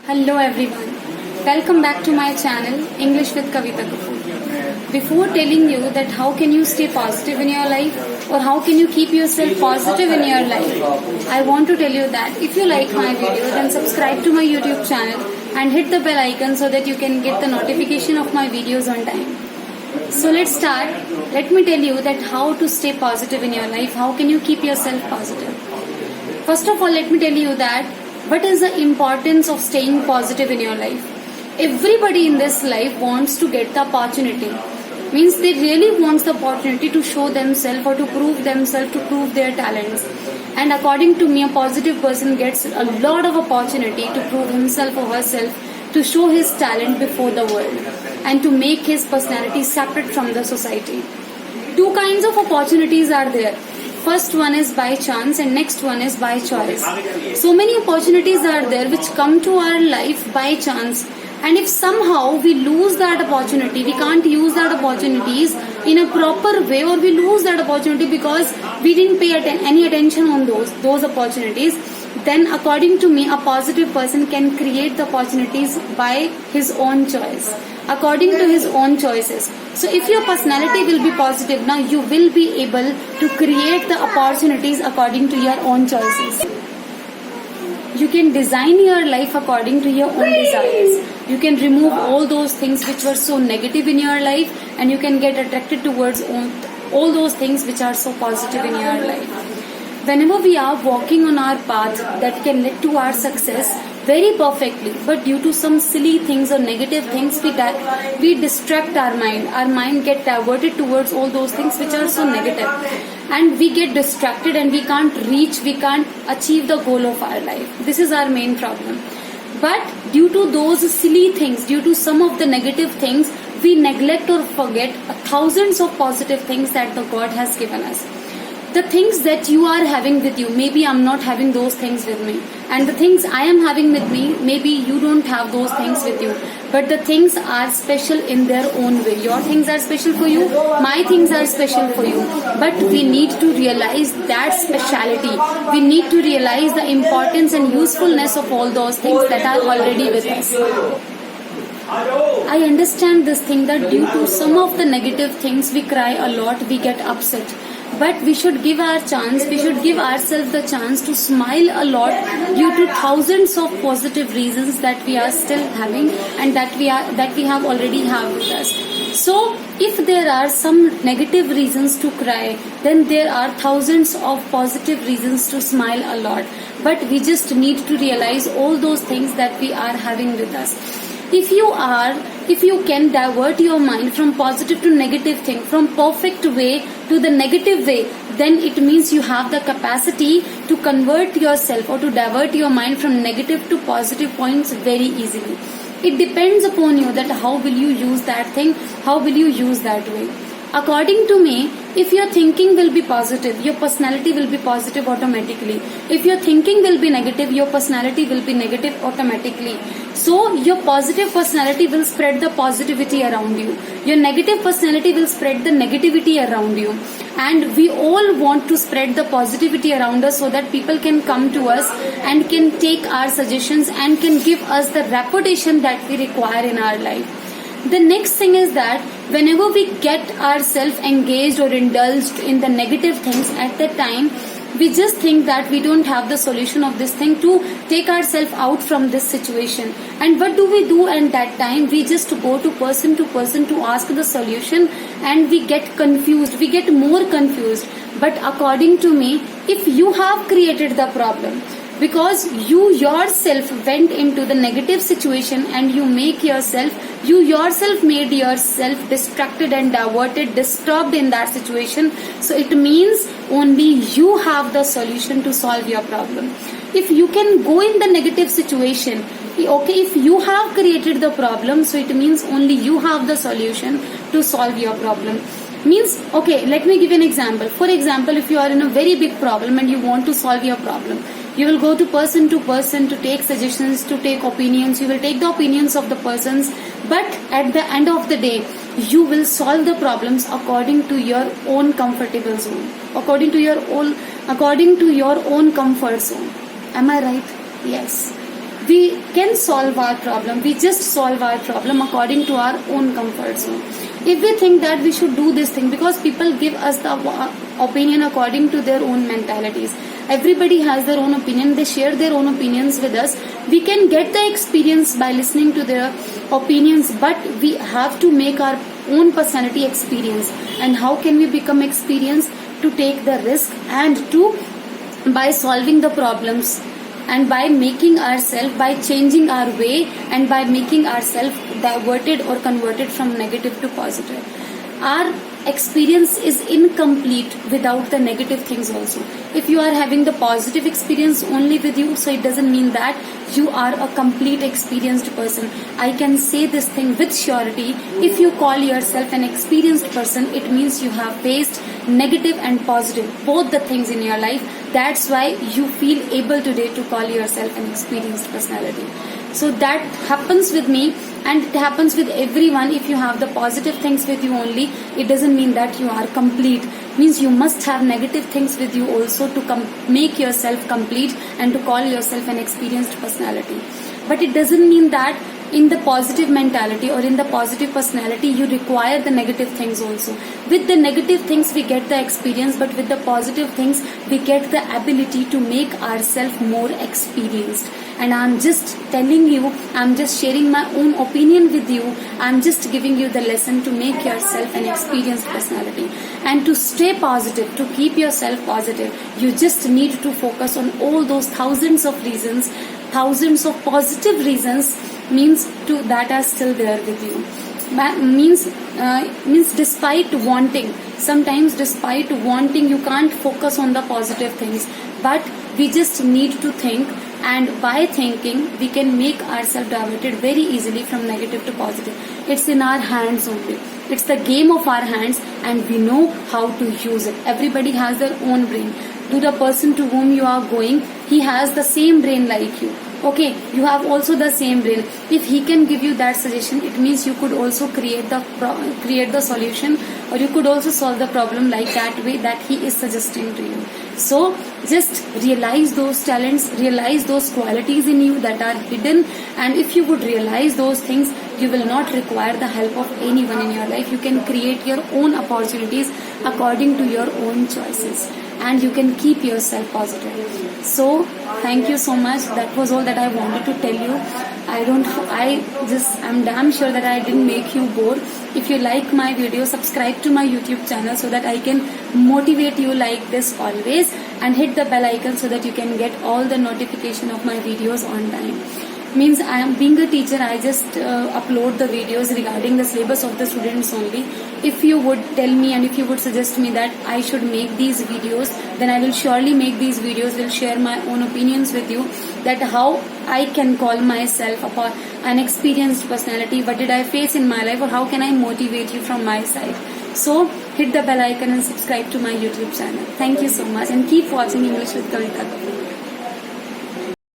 Hello everyone. Welcome back to my channel English with Kavita Kapoor. Before telling you that how can you stay positive in your life or how can you keep yourself positive in your life, I want to tell you that if you like my video then subscribe to my YouTube channel and hit the bell icon so that you can get the notification of my videos on time. So let's start. Let me tell you that how to stay positive in your life, how can you keep yourself positive. First of all, let me tell you that what is the importance of staying positive in your life. Everybody in this life wants to get the opportunity. Means they really want the opportunity to show themselves or to prove themselves, to prove their talents. And according to me, a positive person gets a lot of opportunity to prove himself or herself, to show his talent before the world and to make his personality separate from the society. Two kinds of opportunities are there. First one is by chance and next one is by choice. So many opportunities are there which come to our life by chance, and if somehow we lose that opportunity, we can't use that opportunities in a proper way, or we lose that opportunity because we didn't pay any attention on those opportunities, then according to me a positive person can create the opportunities by his own choice, according to his own choices. So if your personality will be positive, now you will be able to create the opportunities according to your own choices. You can design your life according to your own desires. You can remove all those things which were so negative in your life, and you can get attracted towards all those things which are so positive in your life. Whenever we are walking on our path that can lead to our success very perfectly, but due to some silly things or negative things, we distract our mind get diverted towards all those things which are so negative, and we get distracted and we can't achieve the goal of our life. This is our main problem. But due to those silly things, due to some of the negative things, we neglect or forget thousands of positive things that the God has given us. The things that you are having with you, maybe I'm not having those things with me, and the things I am having with me, maybe you don't have those things with you, but the things are special in their own way. Your things are special for you, my things are special for you, but we need to realize that speciality. We need to realize the importance and usefulness of all those things that are already with us. I understand this thing that due to some of the negative things we cry a lot, we get upset. But we should give ourselves the chance to smile a lot due to thousands of positive reasons that we are still having and that we have already have with us. So if there are some negative reasons to cry, then there are thousands of positive reasons to smile a lot. But we just need to realize all those things that we are having with us. If you can divert your mind from positive to negative thing, from perfect way to the negative way, then it means you have the capacity to convert yourself or to divert your mind from negative to positive points very easily. It depends upon you that how will you use that thing, how will you use that way. According to me, if your thinking will be positive, your personality will be positive automatically. If your thinking will be negative, your personality will be negative automatically. So your positive personality will spread the positivity around you. Your negative personality will spread the negativity around you. And we all want to spread the positivity around us so that people can come to us and can take our suggestions and can give us the reputation that we require in our life. The next thing is that whenever we get ourselves engaged or indulged in the negative things, at that time we just think that we don't have the solution of this thing to take ourselves out from this situation. And what do we do at that time? We just go to person to ask the solution, and we get confused, we get more confused. But according to me, if you have created the problem, because you yourself went into the negative situation and you yourself made yourself distracted and diverted, disturbed in that situation, so it means only you have the solution to solve your problem. If you can go in the negative situation, okay, if you have created the problem, so it means only you have the solution to solve your problem. Means, okay, let me give you an example. For example, if you are in a very big problem and you want to solve your problem, you will go to person to take suggestions, to take opinions. You will take the opinions of the persons, but at the end of the day, you will solve the problems according to your own comfortable zone, according to your own comfort zone. Am I right? Yes. we can solve our problem. We just solve our problem according to our own comfort zone. If we think that we should do this thing, because people give us the opinion according to their own mentalities. Everybody has their own opinion. They share their own opinions with us. We can get the experience by listening to their opinions, but we have to make our own personality experience. And how can we become experienced? To take the risk and to by solving the problems, and by making ourselves, by changing our way, and by making ourselves diverted or converted from negative to positive. Our experience is incomplete without the negative things also. If you are having the positive experience only with you, so it doesn't mean that you are a complete experienced person. I can say this thing with surety. If you call yourself an experienced person, it means you have faced negative and positive, both the things in your life. That's why you feel able today to call yourself an experienced personality. So that happens with me, and it happens with everyone. If you have the positive things with you only, it doesn't mean that you are complete. Means you must have negative things with you also to make yourself complete and to call yourself an experienced personality. But it doesn't mean that in the positive mentality or in the positive personality you require the negative things also. With the negative things we get the experience, but with the positive things we get the ability to make ourselves more experienced. And I'm just telling you, I'm just sharing my own opinion with you. I'm just giving you the lesson to make yourself an experienced personality. And to stay positive, to keep yourself positive, you just need to focus on all those thousands of reasons, thousands of positive reasons means to that are still there with you. Means despite wanting, sometimes despite wanting you can't focus on the positive things, but we just need to think, and by thinking we can make ourselves diverted very easily from negative to positive. It's in our hands only. It's the game of our hands, and we know how to use it. Everybody has their own brain. To the person to whom you are going, he has the same brain like you. Okay, you have also the same brain. If he can give you that suggestion, it means you could also create the solution, or you could also solve the problem like that way that he is suggesting to you. So just realize those talents, realize those qualities in you that are hidden, and if you would realize those things, you will not require the help of anyone in your life. You can create your own opportunities according to your own choices, and you can keep yourself positive. So thank you so much. That was all that I wanted to tell you. I'm damn sure that I didn't make you bored. If you like my video, subscribe to my YouTube channel so that I can motivate you like this always, and hit the bell icon so that you can get all the notification of my videos on time. Means I am being a teacher, I just upload the videos regarding the syllabus of the students only. If you would tell me and if you would suggest me that I should make these videos, then I will surely make these videos, will share my own opinions with you, that how I can call myself an experienced personality, what did I face in my life, or how can I motivate you from my side. So hit the bell icon and subscribe to my YouTube channel. Thank you so much, and keep watching English with Kavita Kapoor.